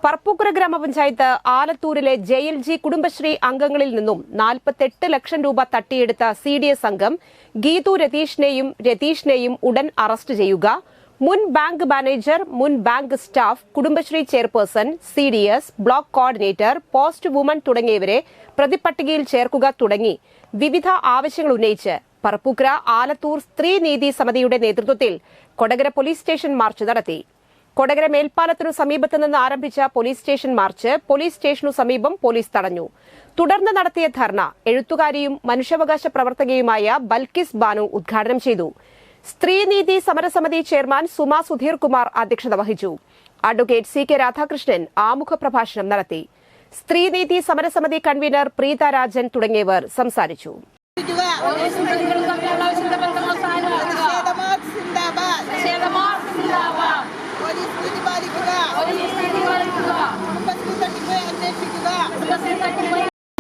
പറപ്പൂക്കര ഗ്രാമപഞ്ചായത്ത് ആലത്തൂരിലെ ജെഎൽജി കുടുംബശ്രീ അംഗങ്ങളിൽ നിന്നും 48 ലക്ഷം രൂപ തട്ടിയെടുത്ത സിഡിഎസ് അംഗം ഗീതു രതീഷിനെയും ഉടൻ അറസ്റ്റ് ചെയ്യുക. മുൻ ബാങ്ക് മാനേജർ, മുൻ bank staff, Kudumbashree chairperson, CDS, block coordinator, post woman തുടങ്ങിയവരെ പ്രതിപട്ടികയിൽ ചേർക്കുക തുടങ്ങി വിവിധ ആവശ്യങ്ങൾ ഉന്നയിച്ച് പറപ്പൂക്കര ആലത്തൂർ സ്ത്രീ നീതി സമിതിയുടെ നേതൃത്വത്തിൽ കൊടകര പോലീസ് സ്റ്റേഷൻ മാർച്ച് നടത്തി. കൊടകര മേൽപ്പാലത്തിനു സമീപത്ത് നിന്ന് ആരംഭിച്ച പോലീസ് സ്റ്റേഷൻ മാർച്ച് പോലീസ് സ്റ്റേഷനു സമീപം പോലീസ് തടഞ്ഞു. തുടർന്ന് നടത്തിയ ധർണ എഴുത്തുകാരിയും മനുഷ്യാവകാശ പ്രവർത്തകയുമായ ബൽക്കിസ് ബാനു ഉദ്ഘാടനം ചെയ്തു. സ്ത്രീനീതി സമരസമിതി ചെയർമാൻ സുമാ സുധീർ കുമാർ അധ്യക്ഷത വഹിച്ചു. അഡ്വക്കേറ്റ് സി കെ രാധാകൃഷ്ണൻ ആമുഖ പ്രഭാഷണം നടത്തി. സ്ത്രീനീതി സമരസമിതി കൺവീനർ പ്രീത രാജൻ തുടങ്ങിയവർ സംസാരിച്ചു.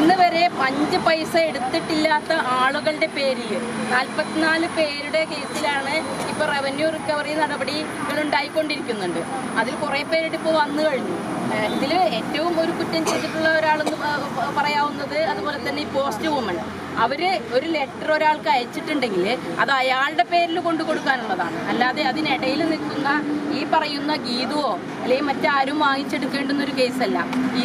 ഇന്ന് വരെ 5 പൈസ എടുത്തിട്ടില്ലാത്ത ആളുകളുടെ പേരിൽ 44 പേരുടെ കേസിലാണ് ഇപ്പോൾ റവന്യൂ റിക്കവറി നടപടികൾ ഉണ്ടായിക്കൊണ്ടിരിക്കുന്നുണ്ട്. അതിൽ കുറേ പേരുടെ ഇപ്പോൾ വന്നു കഴിഞ്ഞു. ഇതിൽ ഏറ്റവും ഒരു കുറ്റം ചെയ്തിട്ടുള്ള ഒരാളെന്ന് പറയാവുന്നത് അതുപോലെ തന്നെ ഈ പോസ്റ്റ് വുമൺ. അവർ ഒരു ലെറ്റർ ഒരാൾക്ക് അയച്ചിട്ടുണ്ടെങ്കിൽ അത് അയാളുടെ പേരിൽ കൊണ്ടു കൊടുക്കാനുള്ളതാണ്, അല്ലാതെ അതിനിടയിൽ നിൽക്കുന്ന ഈ പറയുന്ന ഗീതുവോ അല്ലെങ്കിൽ മറ്റാരും വാങ്ങിച്ചെടുക്കേണ്ടുന്ന ഒരു കേസല്ല.